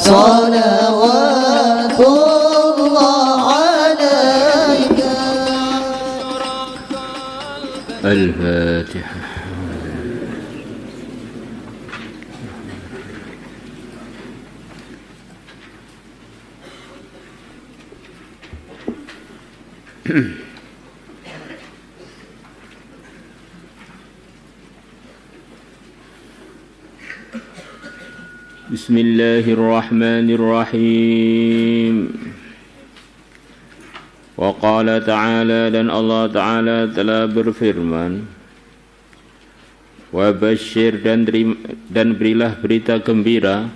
صلوات الله عليك. الفاتحة. Bismillahirrahmanirrahim. Wa qala ta'ala, dan Allah Ta'ala telah berfirman, wa basyir, dan berilah berita gembira,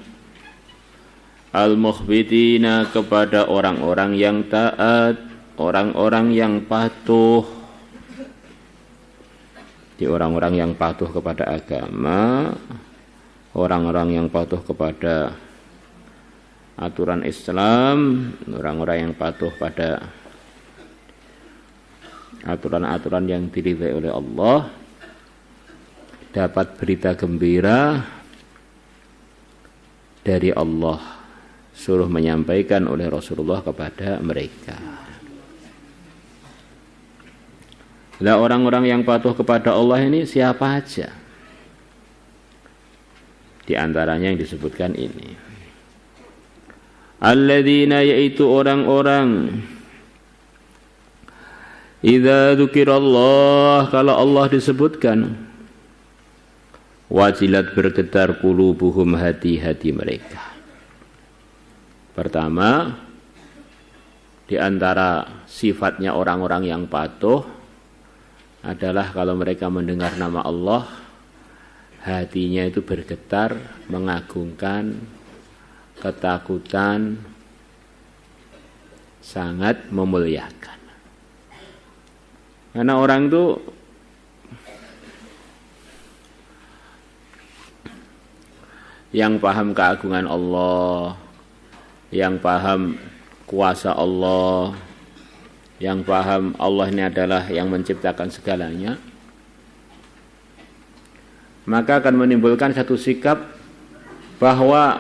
al-mukhbitina, kepada orang-orang yang taat, orang-orang yang patuh. Di orang-orang yang patuh kepada agama, orang-orang yang patuh kepada aturan Islam, orang-orang yang patuh pada aturan-aturan yang diridhai oleh Allah, dapat berita gembira dari Allah, suruh menyampaikan oleh Rasulullah kepada mereka. Lah orang-orang yang patuh kepada Allah ini siapa aja? Di antaranya yang disebutkan ini, alladzina, yaitu orang-orang, idza dzukirallah, kalau Allah disebutkan, wajilat, bergetar, qulubuhum, hati-hati mereka. Pertama, di antara sifatnya orang-orang yang patuh adalah kalau mereka mendengar nama Allah, hatinya itu bergetar, mengagungkan, ketakutan, sangat memuliakan. Karena orang itu yang paham keagungan Allah, yang paham kuasa Allah, yang paham Allah ini adalah yang menciptakan segalanya, maka akan menimbulkan satu sikap bahwa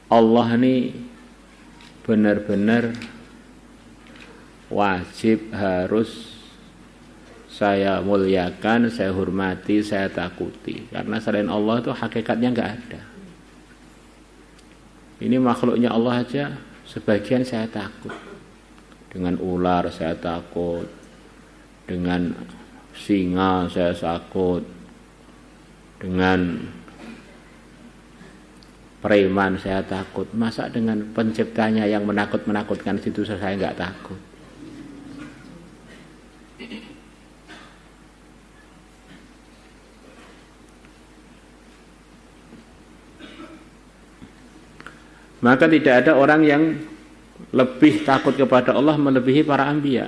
Allah ini benar-benar wajib, harus saya muliakan, saya hormati, saya takuti. Karena selain Allah itu hakikatnya enggak ada. Ini makhluknya Allah aja sebagian saya takut. Dengan ular saya takut, dengan singa saya takut, dengan preman saya takut. Masa dengan penciptanya yang menakut-menakutkan situ saya enggak takut? Maka tidak ada orang yang lebih takut kepada Allah melebihi para anbiya.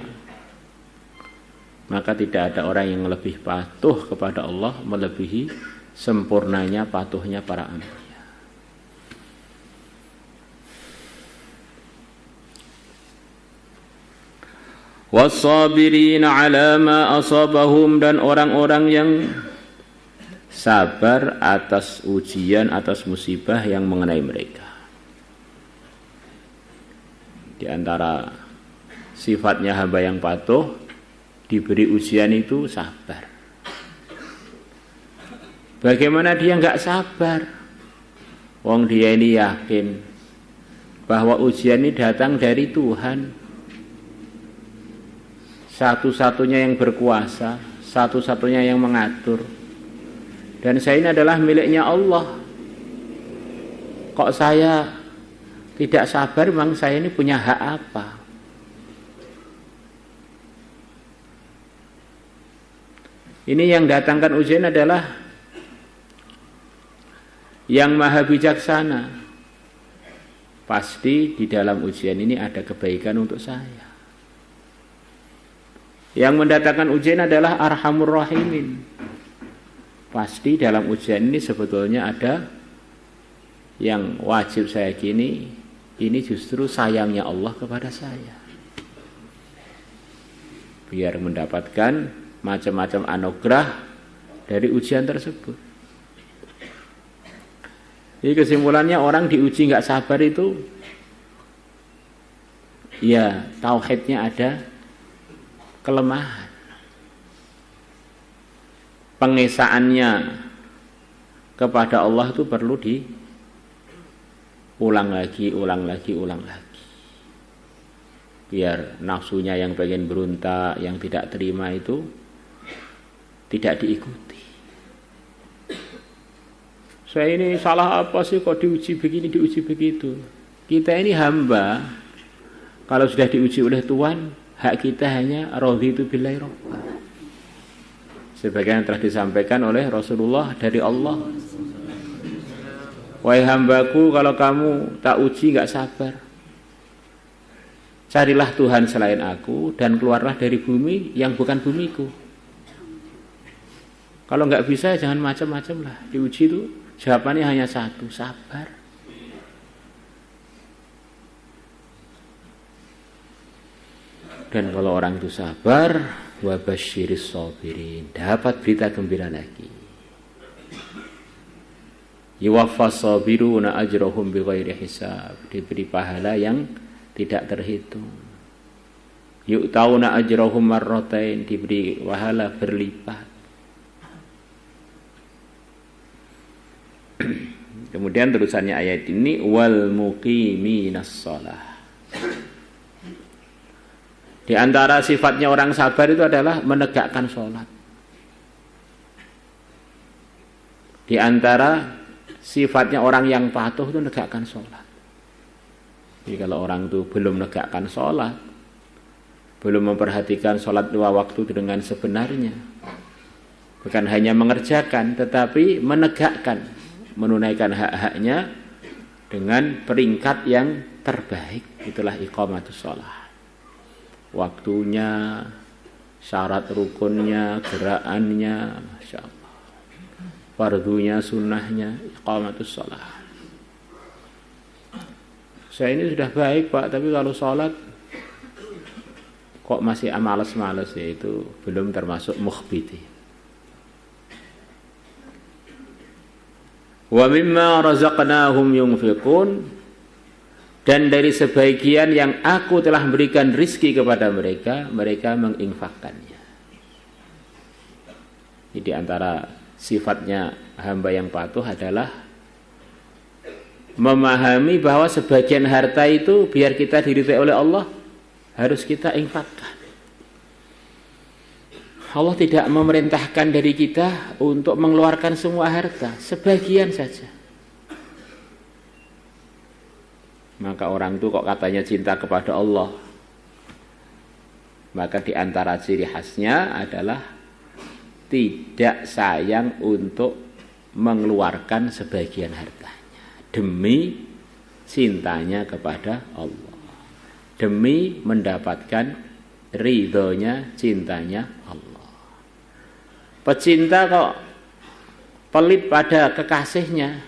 Maka tidak ada orang yang lebih patuh kepada Allah melebihi sempurnanya patuhnya para anbiya. Was-sabirina 'ala ma asabahum, dan orang-orang yang sabar atas ujian, atas musibah yang mengenai mereka. Di antara sifatnya hamba yang patuh, diberi ujian itu sabar. Bagaimana dia enggak sabar? Wong dia ini yakin bahwa ujian ini datang dari Tuhan, satu-satunya yang berkuasa, satu-satunya yang mengatur. Dan saya ini adalah miliknya Allah. Kok saya tidak sabar? Memang saya ini punya hak apa? Ini yang datangkan ujian adalah yang maha bijaksana. Pasti di dalam ujian ini ada kebaikan untuk saya. Yang mendatangkan ujian adalah Arhamur Rahimin. Pasti dalam ujian ini sebetulnya ada yang wajib saya gini. Ini justru sayangnya Allah kepada saya, biar mendapatkan macam-macam anugerah dari ujian tersebut. Jadi kesimpulannya orang diuji nggak sabar itu ya tauhidnya ada kelemahan. Pengesaannya kepada Allah itu perlu diulang lagi. Biar nafsunya yang pengen berontak, yang tidak terima itu tidak diikuti. Saya ini salah apa sih kok diuji begini, diuji begitu. Kita ini hamba, kalau sudah diuji oleh Tuhan, hak kita hanya raditu billahi rabba. Sebagaimana telah disampaikan oleh Rasulullah dari Allah. Wahai hambaku, kalau kamu tak uji gak sabar, carilah Tuhan selain aku dan keluarlah dari bumi yang bukan bumiku. Kalau nggak bisa jangan macam-macam lah. Diuji itu jawabannya hanya satu, sabar. Dan kalau orang itu sabar, wabasyiris sabirin, dapat berita gembira lagi. Yuwaffas sabiruna ajrahum bighairi hisab, diberi pahala yang tidak terhitung. Yu'tauna ajrahum marratain, diberi pahala berlipat. Kemudian terusannya ayat ini wal muqiminas shalah. Di antara sifatnya orang sabar itu adalah menegakkan sholat. Di antara sifatnya orang yang patuh itu menegakkan sholat. Jadi kalau orang itu belum menegakkan sholat, belum memperhatikan sholat dua waktu dengan sebenarnya, bukan hanya mengerjakan tetapi menegakkan, menunaikan hak-haknya dengan peringkat yang terbaik, itulah iqamatus shalah. Waktunya, syarat rukunnya, gerakannya, Masya Allah, fardunya, sunnahnya, iqamatus shalah. Saya ini sudah baik Pak, tapi kalau sholat kok masih males-males, ya itu belum termasuk mukhbiti. Wa mimma razaqnahum yunfiqun, dan dari sebagian yang aku telah berikan rizki kepada mereka, mereka menginfakkannya. Jadi antara sifatnya hamba yang patuh adalah memahami bahwa sebagian harta itu biar kita diridhai oleh Allah harus kita infakkan. Allah tidak memerintahkan dari kita untuk mengeluarkan semua harta, sebagian saja. Maka orang itu kok katanya cinta kepada Allah, maka di antara ciri khasnya adalah tidak sayang untuk mengeluarkan sebagian hartanya demi cintanya kepada Allah, demi mendapatkan ridhonya, cintanya Allah. Pecinta kok pelit pada kekasihnya,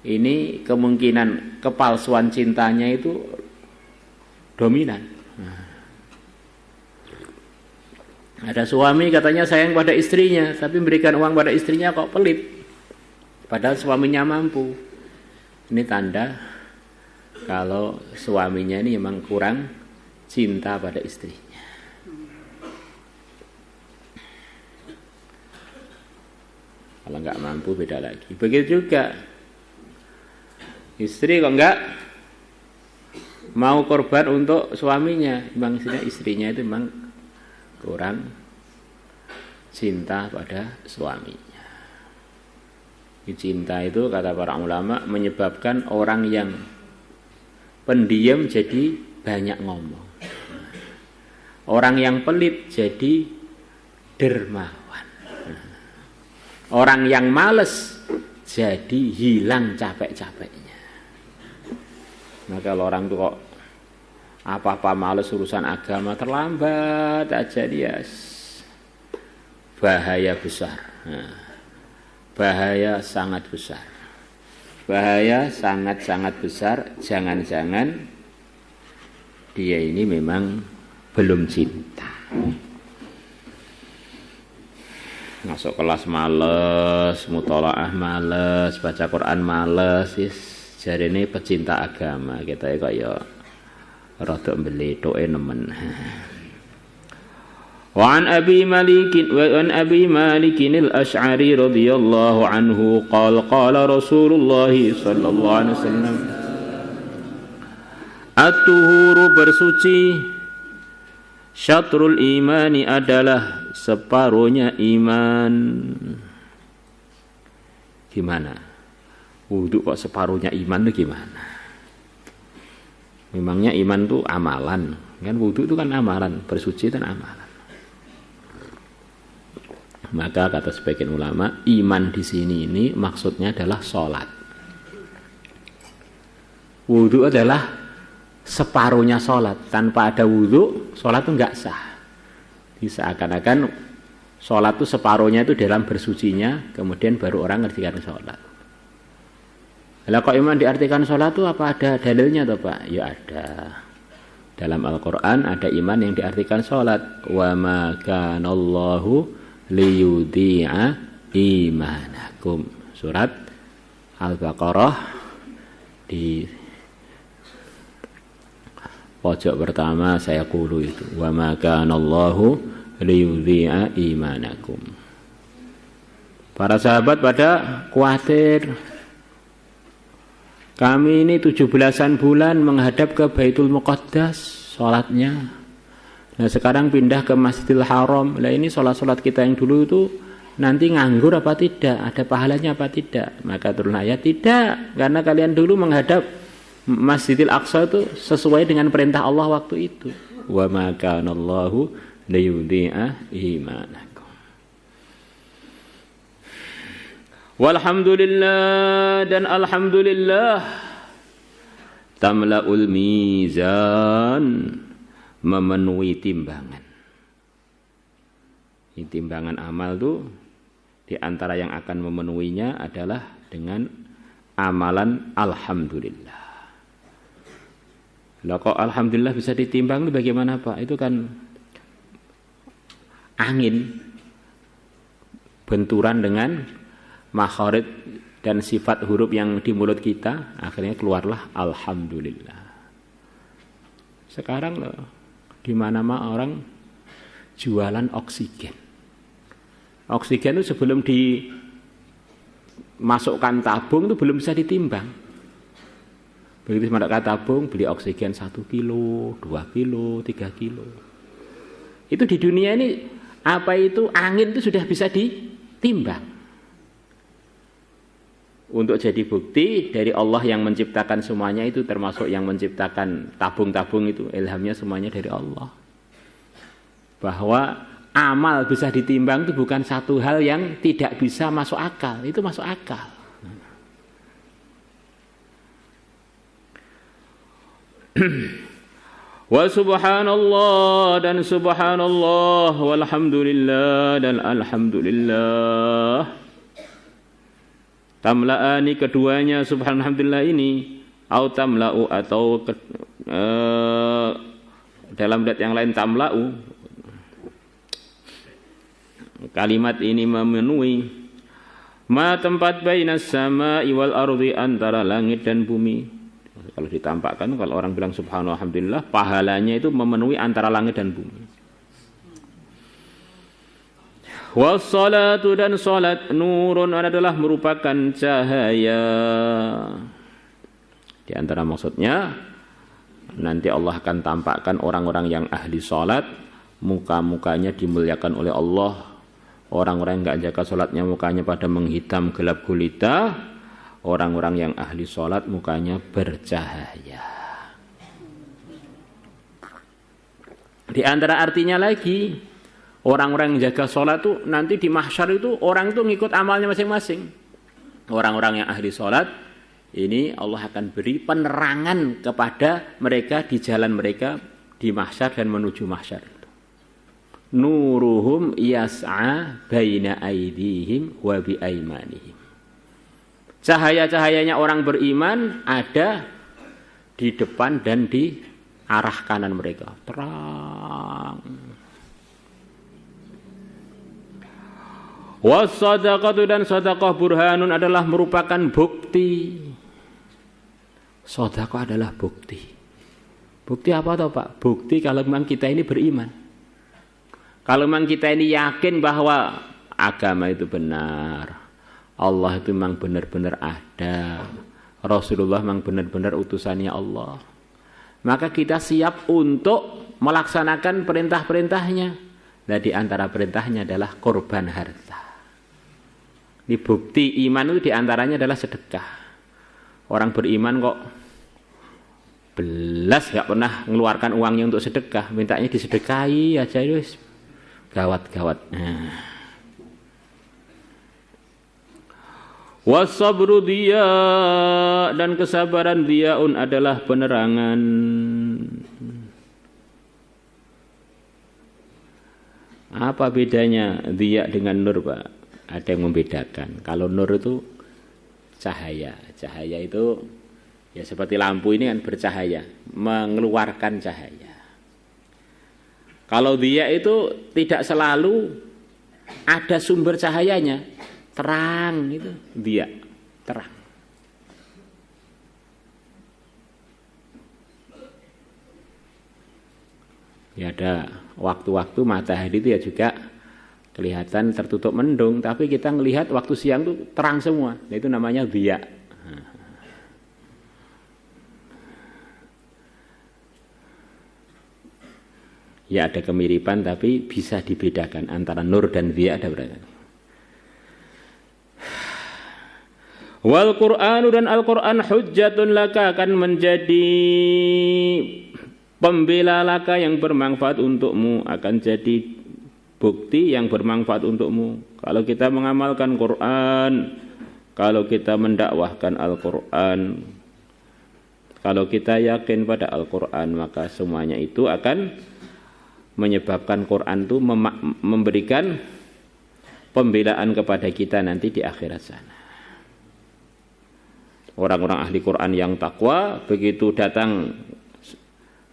ini kemungkinan kepalsuan cintanya itu dominan. Ada suami katanya sayang pada istrinya, tapi memberikan uang pada istrinya kok pelit, padahal suaminya mampu. Ini tanda kalau suaminya ini memang kurang cinta pada istrinya. Kalau nggak mampu beda lagi. Begitu juga istri kok enggak mau korban untuk suaminya, memang istrinya itu memang kurang cinta pada suaminya. Cinta itu kata para ulama menyebabkan orang yang pendiam jadi banyak ngomong, orang yang pelit jadi dermawan, orang yang malas jadi hilang capek-capeknya. Nah kalau orang itu kok apa-apa males urusan agama, terlambat aja dia, bahaya besar. Bahaya sangat besar. Bahaya sangat-sangat besar. Jangan-jangan dia ini memang belum cinta. masuk kelas males, mutolaah males, baca Quran males, jarene pecinta agama kita kaya rada mbeletoke nemen. Wa an Abi Malik al-Asy'ari radhiyallahu anhu qala Rasulullah sallallahu alaihi wasallam at-tuhuru bersuci syatrul imani adalah separuhnya iman. Gimana? Wudu kok separuhnya iman itu gimana? Memangnya iman itu amalan, kan wudu itu kan amalan, bersuci itu kan amalan. Maka kata sebagian ulama, iman di sini ini maksudnya adalah sholat. Wudu adalah separuhnya sholat. Tanpa ada wudu, sholat itu enggak sah. Seakan-akan sholat itu separuhnya itu dalam bersucinya, kemudian baru orang ngertikan sholat. Lah kok iman diartikan sholat itu apa ada dalilnya toh Pak? Ya ada. Dalam Al-Quran ada iman yang diartikan sholat. Wa ma kanallahu liyudhi'a imanakum. Surat Al-Baqarah di pojok pertama saya qulu itu. Wa ma kanallahu liyudhi'a imanakum. Para sahabat pada khawatir. Kami ini 17-an bulan menghadap ke Baitul Muqaddas sholatnya. Nah sekarang pindah ke Masjidil Haram. Lah ini sholat-sholat kita yang dulu itu nanti nganggur apa tidak? Ada pahalanya apa tidak? Maka turun ayat tidak. Karena kalian dulu menghadap Masjidil Aqsa itu sesuai dengan perintah Allah waktu itu. Wa ma kanallahu liyudhi'a imanakum. Walhamdulillah dan alhamdulillah tamla'ul mizan memenuhi timbangan. Timbangan amal itu di antara yang akan memenuhinya adalah dengan amalan alhamdulillah. Lah kok alhamdulillah bisa ditimbang itu bagaimana Pak? Itu kan angin benturan dengan makharid dan sifat huruf yang di mulut kita, akhirnya keluarlah alhamdulillah. Sekarang loh, di mana-mana orang jualan oksigen. Oksigen itu sebelum dimasukkan tabung itu belum bisa ditimbang. Begitu masukkan tabung, beli oksigen 1 kilo, 2 kilo, 3 kilo. Itu di dunia ini apa itu angin itu sudah bisa ditimbang. Untuk jadi bukti dari Allah yang menciptakan semuanya itu, termasuk yang menciptakan tabung-tabung itu, ilhamnya semuanya dari Allah. Bahwa amal bisa ditimbang itu bukan satu hal yang tidak bisa masuk akal, itu masuk akal. Wa subhanallah dan subhanallah walhamdulillah dan alhamdulillah. Tamla'ani keduanya subhanallah ini au tamla'u atau dalam dat yang lain tamla'u, kalimat ini memenuhi ma tempat bainas sama'i wal ardi, antara langit dan bumi. Kalau ditampakkan, kalau orang bilang subhanallah alhamdulillah, pahalanya itu memenuhi antara langit dan bumi. Wassalatu dan salat nurun adalah merupakan cahaya. Di antara maksudnya nanti Allah akan tampakkan orang-orang yang ahli salat, muka-mukanya dimuliakan oleh Allah. Orang-orang yang enggak jaga salatnya mukanya pada menghitam gelap gulita. Orang-orang yang ahli salat mukanya bercahaya. Di antara artinya lagi, orang-orang yang jaga sholat itu nanti di mahsyar itu orang itu ngikut amalnya masing-masing. Orang-orang yang ahli sholat ini Allah akan beri penerangan kepada mereka di jalan mereka di mahsyar dan menuju mahsyar itu. Nuruhum yas'a baina aydihim wa bi aymanihim. Cahaya-cahayanya orang beriman ada di depan dan di arah kanan mereka. Terang. Was-shadaqatu dan sedekah burhanun adalah merupakan bukti. Sedekah adalah bukti. Bukti apa toh Pak? Bukti kalau memang kita ini beriman. Kalau memang kita ini yakin bahwa agama itu benar, Allah itu memang benar-benar ada, Rasulullah memang benar-benar utusannya Allah, maka kita siap untuk melaksanakan perintah-perintahnya. Nah, di antara perintahnya adalah korban harta. Ini bukti iman itu diantaranya adalah sedekah. Orang beriman kok belas gak pernah mengeluarkan uangnya untuk sedekah, mintanya disedekahi aja itu gawat-gawat. Wasabru dia dan kesabaran diaun adalah penerangan. Apa bedanya dia dengan nur Pak? Ada yang membedakan. Kalau nur itu cahaya. Cahaya itu ya seperti lampu ini kan bercahaya, mengeluarkan cahaya. Kalau dia itu tidak selalu ada sumber cahayanya, terang itu dia, terang. Ya ada waktu-waktu matahari itu ya juga kelihatan tertutup mendung, tapi kita melihat waktu siang itu terang semua. Nah, itu namanya dia. Ya ada kemiripan tapi bisa dibedakan antara nur dan dia ada berapa. Wal Qur'anu dan Al-Qur'an hujjatun laka akan menjadi pembela laka yang bermanfaat untukmu, akan jadi bukti yang bermanfaat untukmu. Kalau kita mengamalkan Quran, kalau kita mendakwahkan Al-Quran, kalau kita yakin pada Al-Quran, maka semuanya itu akan menyebabkan Quran itu memberikan pembelaan kepada kita nanti di akhirat sana. Orang-orang ahli Quran yang takwa, begitu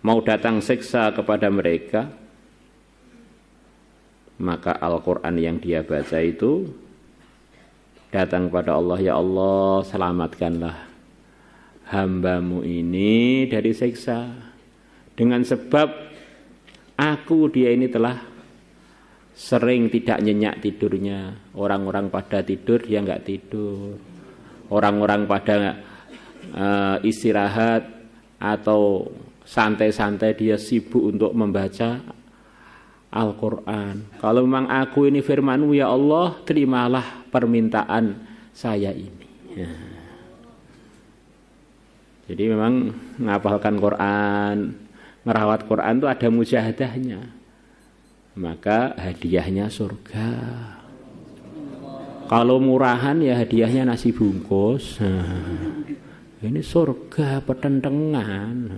mau datang siksa kepada mereka, maka Al-Quran yang dia baca itu datang pada Allah, ya Allah selamatkanlah hambamu ini dari siksa, dengan sebab aku dia ini telah sering tidak nyenyak tidurnya. Orang-orang pada tidur dia enggak tidur, orang-orang pada istirahat atau santai-santai dia sibuk untuk membaca Al-Quran. Kalau memang aku ini firman-Mu ya Allah, terimalah permintaan saya ini. Ya. Jadi memang menghafalkan Quran, merawat Quran itu ada mujahadahnya. Maka hadiahnya surga. Kalau murahan ya hadiahnya nasi bungkus. Ini surga petentengan.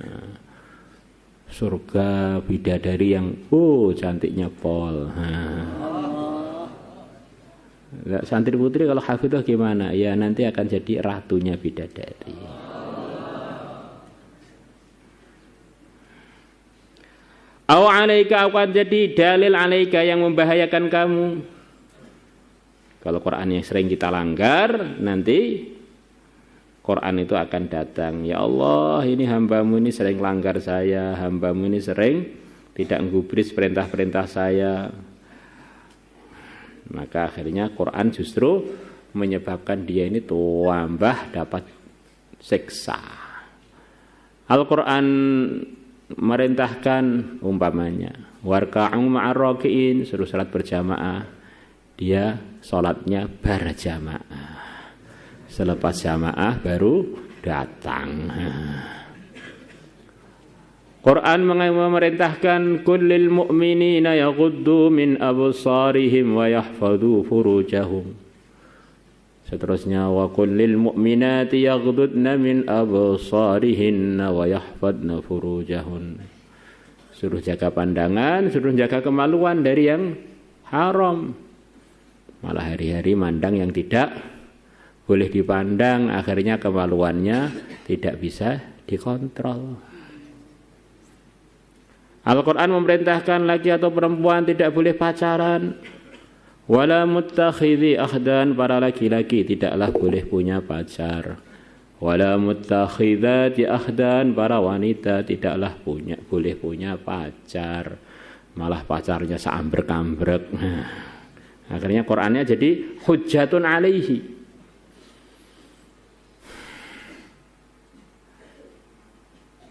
Surga bidadari yang cantiknya pol. Santri putri kalau hafidhah gimana? Ya nanti akan jadi ratunya bidadari. Aw alaika akan jadi dalil alaika yang membahayakan kamu. Kalau Quran yang sering kita langgar, nanti Quran itu akan datang, ya Allah ini hambamu ini sering langgar saya, hambamu ini sering tidak menggubris perintah-perintah saya. Maka akhirnya Quran justru menyebabkan dia ini tambah dapat siksa. Al-Quran merintahkan umpamanya warka'u ma'ar raki'in, suruh salat berjamaah, dia salatnya berjamaah. Selepas jamaah baru datang. Quran memerintahkan kullil mu'minina yaghuddu min absarihim wa yahfadhu furujahum. Seterusnya wa kullil mu'minati yaghdudna min absarihinna wa yahfadna furujahun. Suruh jaga pandangan, suruh jaga kemaluan dari yang haram. Malah hari-hari mandang yang tidak boleh dipandang, akhirnya kemaluannya tidak bisa dikontrol. Al-Quran memerintahkan laki atau perempuan tidak boleh pacaran. Wala muttakhidhi akhdan, para laki-laki tidaklah boleh punya pacar. Wala muttakhidati akhdan, para wanita tidaklah boleh punya pacar. Malah pacarnya seambrek-ambrek. Akhirnya Qur'annya jadi hujjatun alaihi.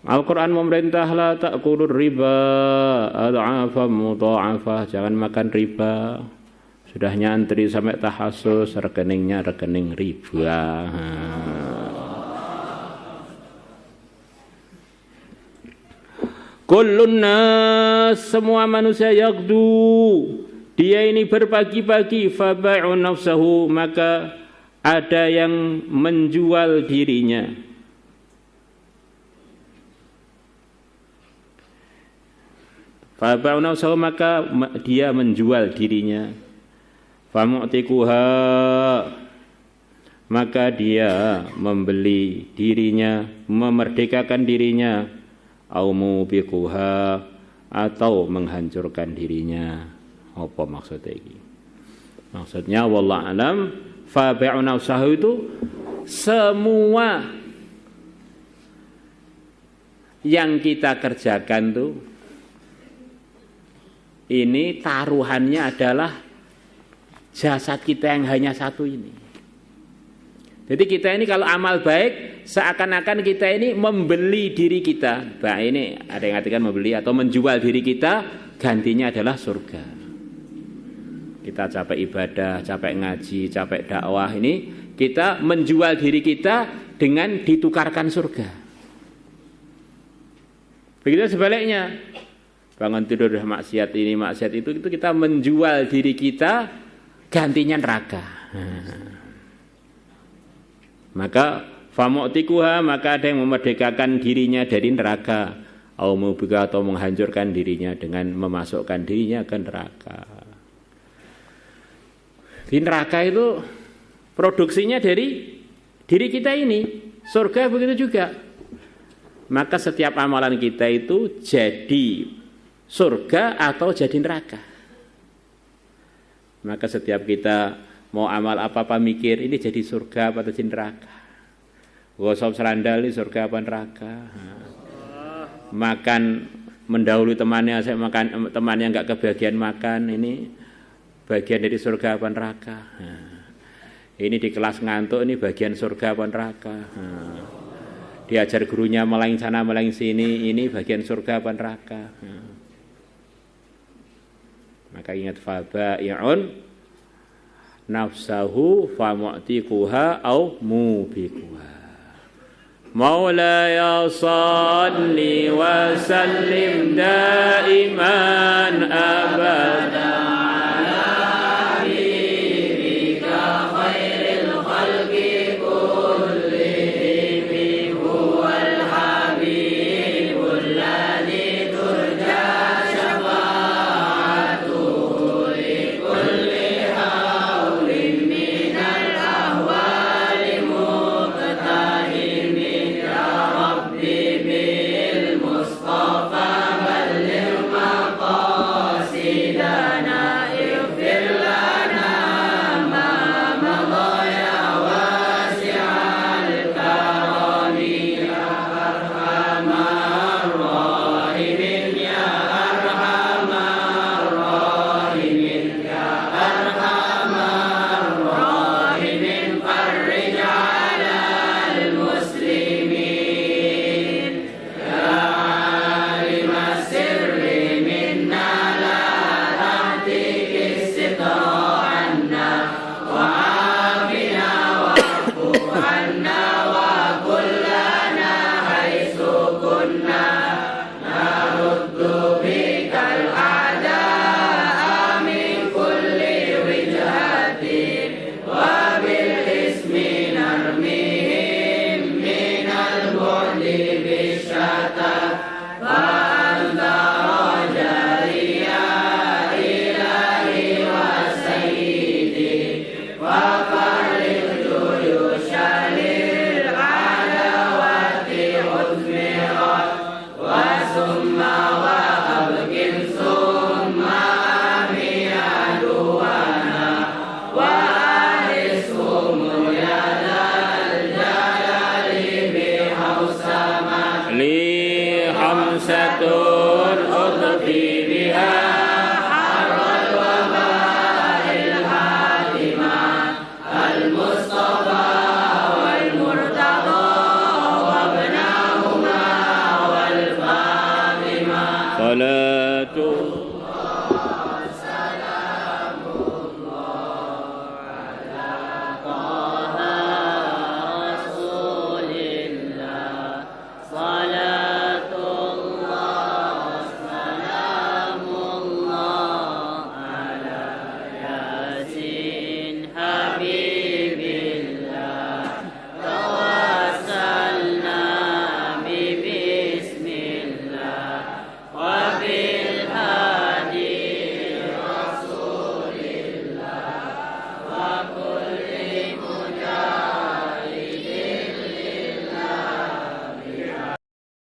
Al-Quran memerintah la ta'kulur riba ad'afam mudha'afah, jangan makan riba. Sudah nyantri sampai tahasus, rekeningnya rekening riba. Kullun nas, semua manusia yagdu, dia ini berpagi-pagi, fabai'u nafsahu, maka ada yang menjual dirinya. Fabai'u nafsahu, maka dia menjual dirinya. Famu'tikuha, maka dia membeli dirinya, memerdekakan dirinya. Au mubiquha, atau menghancurkan dirinya. Apa maksudnya ini? Maksudnya wallahu alam, fabi'u nafsahu itu semua yang kita kerjakan tuh ini taruhannya adalah jasad kita yang hanya satu ini. Jadi kita ini kalau amal baik, seakan-akan kita ini membeli diri kita. Bah, ini ada yang artikan membeli atau menjual diri kita, gantinya adalah surga. Kita capek ibadah, capek ngaji, capek dakwah, ini kita menjual diri kita dengan ditukarkan surga. Begitu sebaliknya, bangun tidur maksiat ini, maksiat itu kita menjual diri kita, gantinya neraka. Maka famu'tikuha, maka ada yang memerdekakan dirinya dari neraka, au mubika, atau menghancurkan dirinya dengan memasukkan dirinya ke neraka. Di neraka itu produksinya dari diri kita ini, surga begitu juga. Maka setiap amalan kita itu jadi surga atau jadi neraka. Maka setiap kita mau amal apa-apa mikir, ini jadi surga apa jadi neraka. Gosok serandal ini surga apa neraka. Makan mendahului temannya, saya makan temannya enggak kebagian makan, ini bagian dari surga apa neraka. Ini di kelas ngantuk, ini bagian surga apa neraka. Diajar gurunya melayang sana melayang sini, ini bagian surga apa neraka. Maka ingat fabai'un nafsahu famu'tikuha au mubikuha. Maulaya salli wa sallim daiman abada